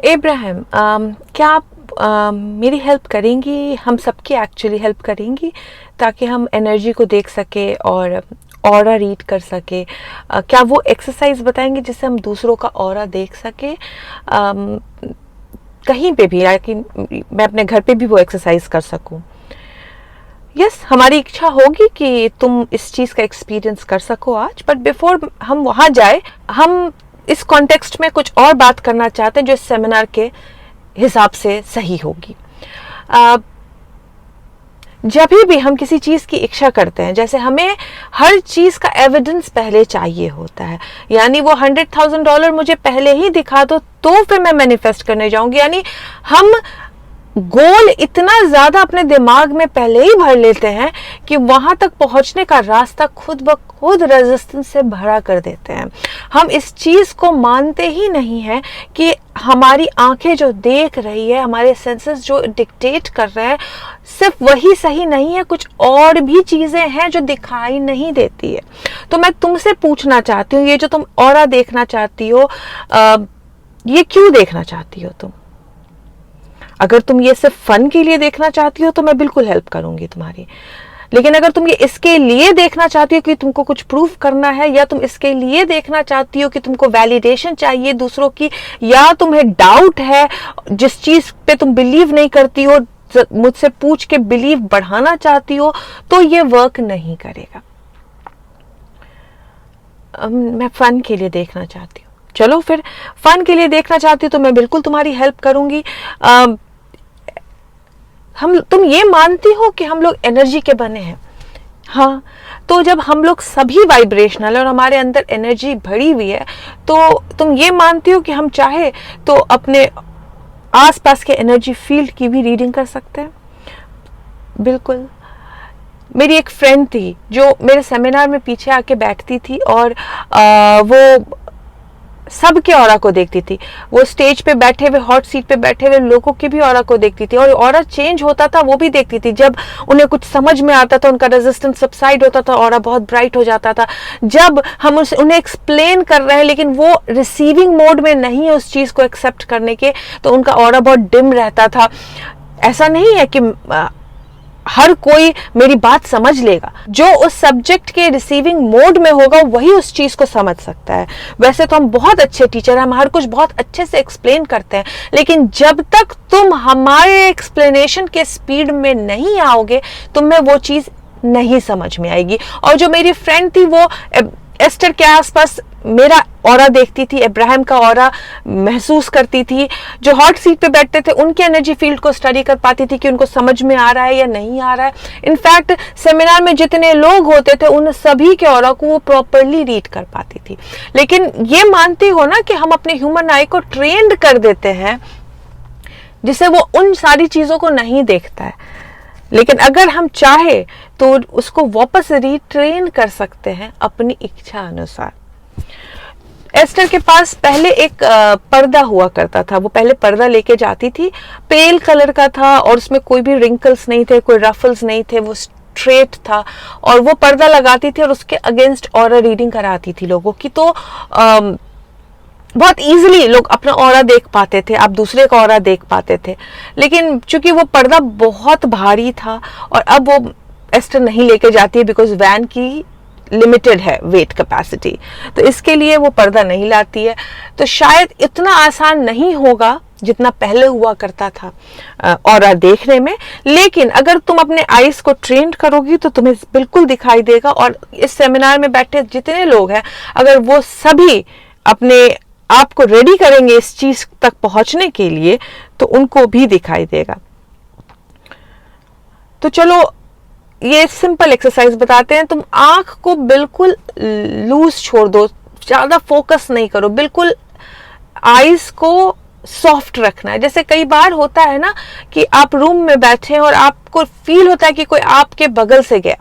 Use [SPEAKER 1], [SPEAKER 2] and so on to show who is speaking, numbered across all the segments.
[SPEAKER 1] इब्राहिम, क्या आप मेरी हेल्प करेंगी, हम सबकी एक्चुअली हेल्प करेंगी, ताकि हम एनर्जी को देख सके और ऑरा रीड कर सके। क्या वो एक्सरसाइज बताएंगे जिससे हम दूसरों का ऑरा देख सके, कहीं पे भी, कि मैं अपने घर पे भी वो एक्सरसाइज कर सकूं। यस, हमारी इच्छा होगी कि तुम इस चीज़ का एक्सपीरियंस कर सको आज, बट बिफोर हम वहाँ जाए, हम इस कॉन्टेक्स्ट में कुछ और बात करना चाहते हैं जो इस सेमिनार के हिसाब से सही होगी। जब भी हम किसी चीज़ की इच्छा करते हैं, जैसे हमें हर चीज़ का एविडेंस पहले चाहिए होता है, यानी वो $100,000 मुझे पहले ही दिखा दो तो फिर मैं मैनिफेस्ट करने जाऊंगी। यानी हम गोल इतना ज़्यादा अपने दिमाग में पहले ही भर लेते हैं कि वहाँ तक पहुँचने का रास्ता खुद ब खुद रेजिस्टेंस से भरा कर देते हैं। हम इस चीज़ को मानते ही नहीं हैं कि हमारी आंखें जो देख रही है, हमारे सेंसेस जो डिक्टेट कर रहे हैं, सिर्फ वही सही नहीं है, कुछ और भी चीज़ें हैं जो दिखाई नहीं देती है। तो मैं तुमसे पूछना चाहती हूँ, ये जो तुम ऑरा देखना चाहती हो, ये क्यों देखना चाहती हो तुम? अगर तुम ये सिर्फ फन के लिए देखना चाहती हो तो मैं बिल्कुल हेल्प करूंगी तुम्हारी, लेकिन अगर तुम ये इसके लिए देखना चाहती हो कि तुमको कुछ प्रूफ करना है, या तुम इसके लिए देखना चाहती हो कि तुमको वैलिडेशन चाहिए दूसरों की, या तुम्हें डाउट है जिस चीज पे तुम बिलीव नहीं करती हो, मुझसे पूछ के बिलीव बढ़ाना चाहती हो, तो ये वर्क नहीं करेगा। मैं फन के लिए देखना चाहती हूँ। चलो फिर, फन के लिए देखना चाहती हूँ तो मैं बिल्कुल तुम्हारी हेल्प करूंगी। तुम ये मानती हो कि हम लोग एनर्जी के बने हैं? हाँ, तो जब हम लोग सभी वाइब्रेशनल और हमारे अंदर एनर्जी भरी हुई है, तो तुम ये मानती हो कि हम चाहे तो अपने आसपास के एनर्जी फील्ड की भी रीडिंग कर सकते हैं? बिल्कुल। मेरी एक फ्रेंड थी जो मेरे सेमिनार में पीछे आके बैठती थी और वो सबके ऑरा को देखती थी। वो स्टेज पे बैठे हुए, हॉट सीट पे बैठे हुए लोगों की भी ऑरा को देखती थी, और ऑरा चेंज होता था वो भी देखती थी। जब उन्हें कुछ समझ में आता था, उनका रेजिस्टेंस सबसाइड होता था, ऑरा बहुत ब्राइट हो जाता था। जब हम उन्हें एक्सप्लेन कर रहे हैं लेकिन वो रिसीविंग मोड में नहीं है उस चीज़ को एक्सेप्ट करने के, तो उनका ऑरा बहुत डिम रहता था। ऐसा नहीं है कि हर कोई मेरी बात समझ लेगा, जो उस सब्जेक्ट के रिसीविंग मोड में होगा वही उस चीज को समझ सकता है। वैसे तो हम बहुत अच्छे टीचर हैं, हम हर कुछ बहुत अच्छे से एक्सप्लेन करते हैं, लेकिन जब तक तुम हमारे एक्सप्लेनेशन के स्पीड में नहीं आओगे, तुम्हें वो चीज नहीं समझ में आएगी। और जो मेरी फ्रेंड थी वो एस्टर के आसपास मेरा ऑरा देखती थी, इब्राहिम का ऑरा महसूस करती थी। जो हॉट सीट पे बैठते थे उनके एनर्जी फील्ड को स्टडी कर पाती थी कि उनको समझ में आ रहा है या नहीं आ रहा है। इनफैक्ट सेमिनार में जितने लोग होते थे उन सभी के ऑरा को वो प्रॉपरली रीड कर पाती थी। लेकिन ये मानती हो ना कि हम अपने ह्यूमन आई को ट्रेंड कर देते हैं जिससे वो उन सारी चीज़ों को नहीं देखता है, लेकिन अगर हम चाहे तो उसको वापस रीट्रेन कर सकते हैं अपनी इच्छा अनुसार। एस्टर के पास पहले एक पर्दा हुआ करता था, वो पहले पर्दा लेके जाती थी, पेल कलर का था और उसमें कोई भी रिंकल्स नहीं थे, कोई रफल्स नहीं थे, वो स्ट्रेट था, और वो पर्दा लगाती थी और उसके अगेंस्ट ऑरा रीडिंग कराती थी लोगों की। तो बहुत इजीली लोग अपना ऑरा देख पाते थे, आप दूसरे का ऑरा देख पाते थे। लेकिन चूंकि वो पर्दा बहुत भारी था और अब वो एस्टर नहीं लेके जाती है बिकॉज वैन की लिमिटेड है वेट कैपेसिटी, तो इसके लिए वो पर्दा नहीं लाती है। तो शायद इतना आसान नहीं होगा जितना पहले हुआ करता था ऑरा देखने में, लेकिन अगर तुम अपने आईज को ट्रेन करोगी तो तुम्हें बिल्कुल दिखाई देगा। और इस सेमिनार में बैठे जितने लोग हैं, अगर वो सभी अपने आप को रेडी करेंगे इस चीज तक पहुंचने के लिए, तो उनको भी दिखाई देगा। तो चलो ये सिंपल एक्सरसाइज बताते हैं। तुम आंख को बिल्कुल लूज छोड़ दो, ज्यादा फोकस नहीं करो, बिल्कुल आईज को सॉफ्ट रखना है। जैसे कई बार होता है ना कि आप रूम में बैठे हैं और आपको फील होता है कि कोई आपके बगल से गया,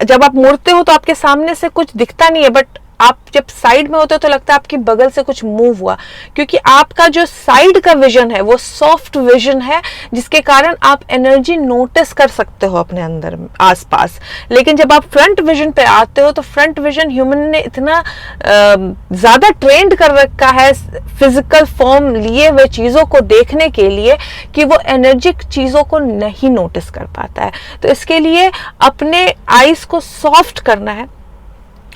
[SPEAKER 1] जब आप मुड़ते हो तो आपके सामने से कुछ दिखता नहीं है, बट आप जब साइड में होते हो तो लगता है आपकी बगल से कुछ मूव हुआ, क्योंकि आपका जो साइड का विजन है वो सॉफ्ट विजन है, जिसके कारण आप एनर्जी नोटिस कर सकते हो अपने अंदर आसपास। लेकिन जब आप फ्रंट विजन पे आते हो तो फ्रंट विजन ह्यूमन ने इतना ज्यादा ट्रेंड कर रखा है फिजिकल फॉर्म लिए हुए चीजों को देखने के लिए कि वो एनर्जिक चीजों को नहीं नोटिस कर पाता है। तो इसके लिए अपने आईज को सॉफ्ट करना है।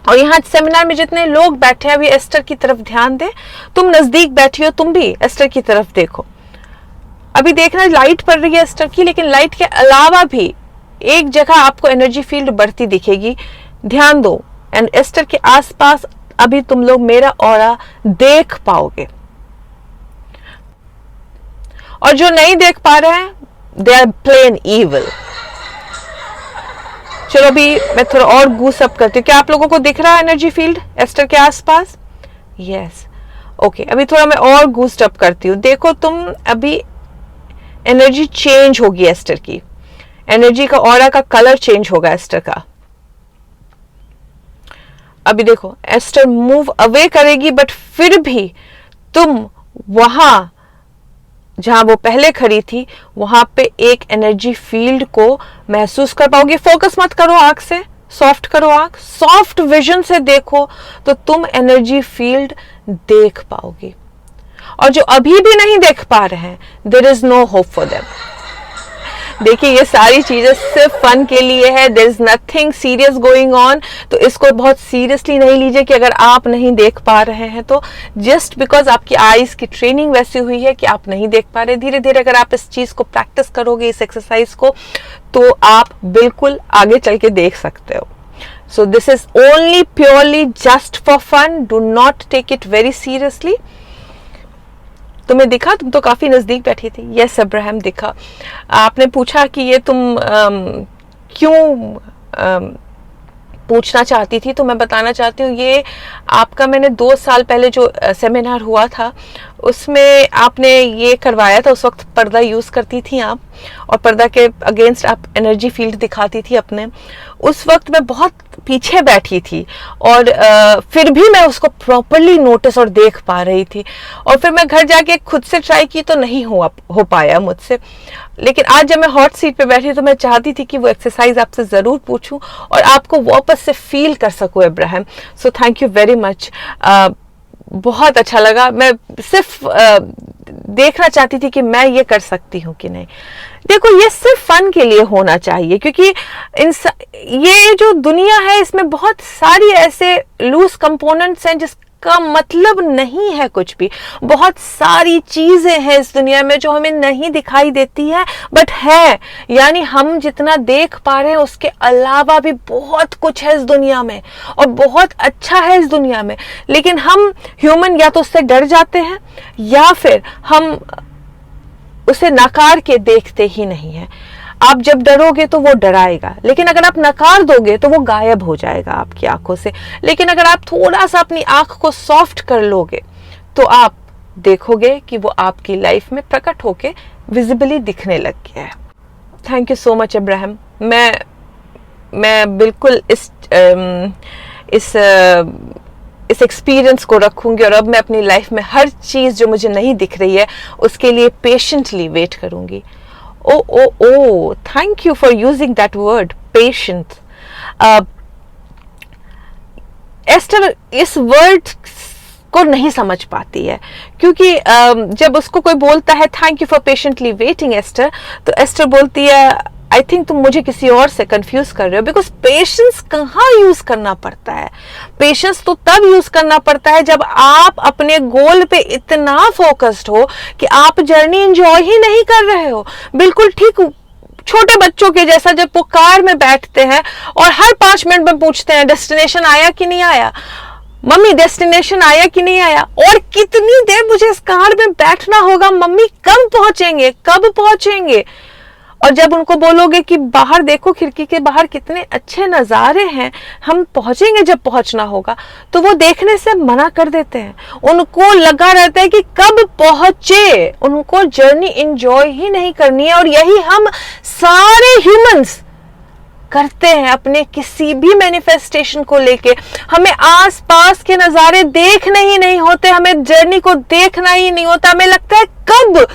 [SPEAKER 1] और यहाँ सेमिनार में जितने लोग बैठे हैं अभी एस्टर की तरफ ध्यान दें। तुम नजदीक बैठी हो, तुम भी एस्टर की तरफ देखो। अभी देखना लाइट पड़ रही है एस्टर की, लेकिन लाइट के अलावा भी एक जगह आपको एनर्जी फील्ड बढ़ती दिखेगी, ध्यान दो। एंड एस्टर के आसपास अभी तुम लोग मेरा ऑरा देख पाओगे, और जो नहीं देख पा रहे हैं दे आर प्लेन ईविल। चलो अभी मैं थोड़ा और गूस अप करती हूँ। क्या आप लोगों को दिख रहा है एनर्जी फील्ड एस्टर के आसपास? Yes, okay. अभी थोड़ा मैं और गूस्ट अप करती हूँ। देखो तुम, अभी एनर्जी चेंज होगी एस्टर की, एनर्जी का ऑरा का कलर चेंज होगा एस्टर का। अभी देखो एस्टर मूव अवे करेगी, बट फिर भी तुम वहां जहां वो पहले खड़ी थी वहां पे एक एनर्जी फील्ड को महसूस कर पाओगे। फोकस मत करो आंख से, सॉफ्ट करो आंख, सॉफ्ट विजन से देखो तो तुम एनर्जी फील्ड देख पाओगे। और जो अभी भी नहीं देख पा रहे हैं, there is no hope for them. देखिए ये सारी चीजें सिर्फ फन के लिए है, there is nothing serious going on. तो इसको बहुत सीरियसली नहीं लीजिए कि अगर आप नहीं देख पा रहे हैं तो जस्ट बिकॉज आपकी आईज की ट्रेनिंग वैसी हुई है कि आप नहीं देख पा रहे। धीरे धीरे अगर आप इस चीज को प्रैक्टिस करोगे, इस एक्सरसाइज को, तो आप बिल्कुल आगे चल के देख सकते हो। So this is only purely just for fun, do not take it very seriously. तुम्हें दिखा? तुम तो काफी नजदीक बैठी थी। यस अब्राहम, दिखा। आपने पूछा कि ये तुम क्यों पूछना चाहती थी, तो मैं बताना चाहती हूँ ये आपका, मैंने 2 साल पहले जो सेमिनार हुआ था उसमें आपने ये करवाया था। उस वक्त पर्दा यूज करती थी आप, और पर्दा के अगेंस्ट आप एनर्जी फील्ड दिखाती थी अपने। उस वक्त मैं बहुत पीछे बैठी थी और फिर भी मैं उसको प्रॉपरली नोटिस और देख पा रही थी। और फिर मैं घर जाके खुद से ट्राई की तो नहीं हो पाया मुझसे। लेकिन आज जब मैं हॉट सीट पे बैठी तो मैं चाहती थी कि वो एक्सरसाइज आपसे जरूर पूछूं और आपको वापस से फील कर सकूं Ibrahim. So thank you very much, बहुत अच्छा लगा। मैं सिर्फ देखना चाहती थी कि मैं ये कर सकती हूँ कि नहीं। देखो ये सिर्फ फन के लिए होना चाहिए, क्योंकि ये जो दुनिया है इसमें बहुत सारी ऐसे लूज कंपोनेंट्स हैं जिसका मतलब नहीं है कुछ भी। बहुत सारी चीजें हैं इस दुनिया में जो हमें नहीं दिखाई देती है, बट है। यानी हम जितना देख पा रहे हैं उसके अलावा भी बहुत कुछ है इस दुनिया में, और बहुत अच्छा है इस दुनिया में। लेकिन हम ह्यूमन या तो उससे डर जाते हैं या फिर हम उसे नकार के देखते ही नहीं है। आप जब डरोगे तो वो डराएगा, लेकिन अगर आप नकार दोगे तो वो गायब हो जाएगा आपकी आंखों से। लेकिन अगर आप थोड़ा सा अपनी आंख को सॉफ्ट कर लोगे तो आप देखोगे कि वो आपकी लाइफ में प्रकट होके विजिबली दिखने लग गया है। Thank you so much Ibrahim. मैं बिल्कुल इस एक्सपीरियंस को रखूंगी, और अब मैं अपनी लाइफ में हर चीज जो मुझे नहीं दिख रही है उसके लिए पेशेंटली वेट करूंगी। Oh, thank you for using that word, patient. Esther इस वर्ड को नहीं समझ पाती है, क्योंकि जब उसको कोई बोलता है thank you for patiently waiting Esther, तो एस्टर बोलती है आई थिंक तुम मुझे किसी और से कंफ्यूज कर रहे हो, बिकॉज पेशेंस कहाँ यूज करना पड़ता है। पेशेंस तो तब यूज करना पड़ता है जब आप अपने गोल पे इतना फोकस्ड हो कि आप जर्नी एंजॉय ही नहीं कर रहे हो। बिल्कुल ठीक छोटे बच्चों के जैसा, जब वो कार में बैठते हैं और हर 5 मिनट में पूछते हैं डेस्टिनेशन आया कि नहीं आया, मम्मी डेस्टिनेशन आया कि नहीं आया, और कितनी देर मुझे इस कार में बैठना होगा, मम्मी कब पहुंचेंगे। और जब उनको बोलोगे कि बाहर देखो, खिड़की के बाहर कितने अच्छे नज़ारे हैं, हम पहुंचेंगे जब पहुंचना होगा, तो वो देखने से मना कर देते हैं। उनको लगा रहता है कि कब पहुंचे, उनको जर्नी एंजॉय ही नहीं करनी है। और यही हम सारे ह्यूमंस करते हैं अपने किसी भी मैनिफेस्टेशन को लेके, हमें आसपास के नज़ारे देखने ही नहीं होते, हमें जर्नी को देखना ही नहीं होता, हमें लगता है कब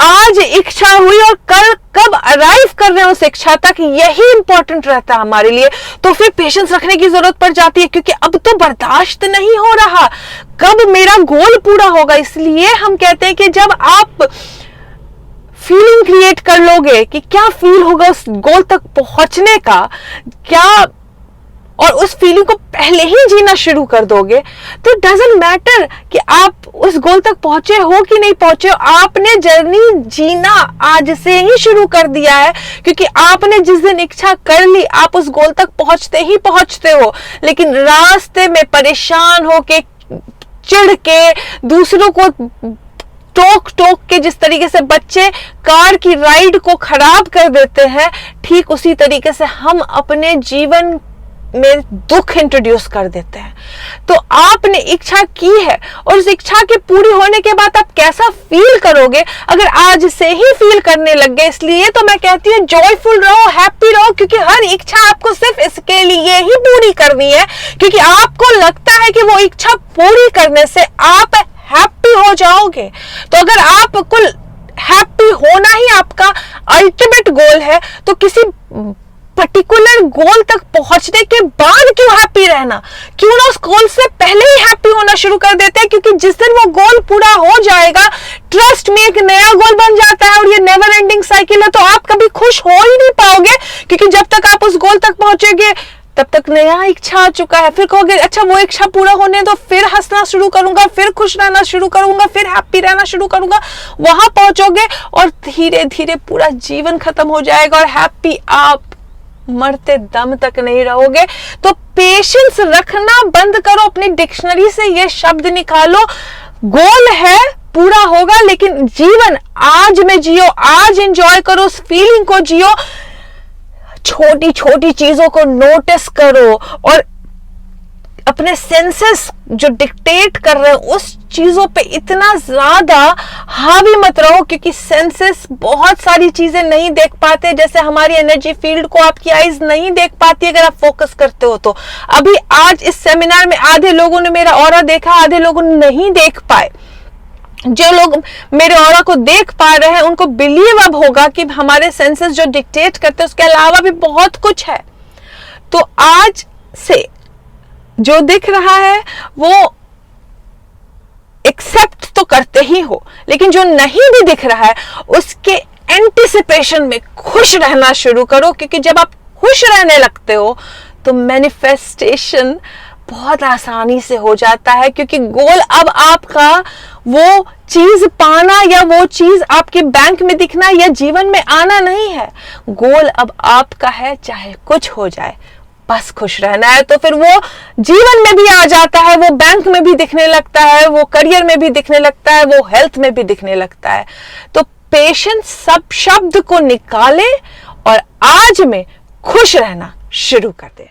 [SPEAKER 1] आज इच्छा हुई और कल कब अराइव कर रहे हैं उस इच्छा तक, यही इंपॉर्टेंट रहता है हमारे लिए। तो फिर पेशेंस रखने की जरूरत पड़ जाती है, क्योंकि अब तो बर्दाश्त नहीं हो रहा, कब मेरा गोल पूरा होगा। इसलिए हम कहते हैं कि जब आप फीलिंग क्रिएट कर लोगे कि क्या फील होगा उस गोल तक पहुंचने का, क्या, और उस फीलिंग को पहले ही जीना शुरू कर दोगे, तो डजंट मैटर कि आप उस गोल तक पहुंचे हो कि नहीं पहुंचे हो, आपने जर्नी जीना आज से ही शुरू कर दिया है। क्योंकि आपने जिस दिन इच्छा कर ली, आप उस गोल तक पहुंचते ही पहुंचते हो। लेकिन रास्ते में परेशान होके, चिढ़ के, दूसरों को टोक टोक के, जिस तरीके से बच्चे कार की राइड को खराब कर देते हैं, ठीक उसी तरीके से हम अपने जीवन में दुख इंट्रोड्यूस कर देते हैं। तो आपने इच्छा की है, और उस इच्छा के पूरी होने के बाद आप कैसा फील करोगे, अगर आज से ही फील करने लग गए। इसलिए तो मैं कहती हूँ जॉयफुल रहो, हैप्पी रहो, क्योंकि हर इच्छा आपको सिर्फ इसके लिए ही पूरी करनी है, क्योंकि आपको लगता है कि वो इच्छा पूरी करने से आप हैप्पी हो जाओगे। तो अगर आपको हैप्पी होना ही आपका अल्टीमेट गोल है, तो किसी पर्टिकुलर गोल तक पहुंचने के बाद क्यों हैप्पी रहना, क्यों ना उस गोल से पहले ही हैप्पी होना शुरू कर देते हैं। क्योंकि जिस दिन वो गोल पूरा हो जाएगा, ट्रस्ट में एक नया गोल बन जाता है, और ये नेवर एंडिंग साइकिल है। तो आप कभी खुश हो ही नहीं पाओगे, क्योंकि जब तक आप उस गोल तक पहुंचोगे तब तक नया इच्छा आ चुका है। फिर कहोगे अच्छा वो इच्छा पूरा होने दो, फिर हंसना शुरू करूंगा, फिर खुश रहना शुरू करूंगा, फिर हैप्पी रहना शुरू करूंगा। वहां पहुंचोगे और धीरे धीरे पूरा जीवन खत्म हो जाएगा, और हैप्पी आप मरते दम तक नहीं रहोगे। तो पेशेंस रखना बंद करो, अपनी डिक्शनरी से ये शब्द निकालो, गोल है पूरा होगा, लेकिन जीवन आज में जियो, आज एंजॉय करो, उस फीलिंग को जियो, छोटी छोटी चीजों को नोटिस करो, और अपने सेंसेस जो डिक्टेट कर रहे हैं उस चीजों पे इतना ज्यादा हावी मत रहो, क्योंकि सेंसेस बहुत सारी चीजें नहीं देख पाते। जैसे हमारी एनर्जी फील्ड को आपकी आईज नहीं देख पाती अगर आप फोकस करते हो। तो अभी आज इस सेमिनार में आधे लोगों ने मेरा ऑरा देखा, आधे लोगों ने नहीं देख पाए। जो लोग मेरे ऑरा को देख पा रहे हैं उनको बिलीव अब होगा कि हमारे सेंसेस जो डिक्टेट करते हैं उसके अलावा भी बहुत कुछ है। तो आज से जो दिख रहा है वो एक्सेप्ट तो करते ही हो, लेकिन जो नहीं भी दिख रहा है उसके एंटिसिपेशन में खुश रहना शुरू करो, क्योंकि जब आप खुश रहने लगते हो तो मैनिफेस्टेशन बहुत आसानी से हो जाता है। क्योंकि गोल अब आपका वो चीज पाना या वो चीज आपके बैंक में दिखना या जीवन में आना नहीं है। गोल अब आपका है, चाहे कुछ हो जाए, बस खुश रहना है। तो फिर वो जीवन में भी आ जाता है, वो बैंक में भी दिखने लगता है, वो करियर में भी दिखने लगता है, वो हेल्थ में भी दिखने लगता है। तो पेशेंस सब शब्द को निकाले और आज में खुश रहना शुरू कर दे।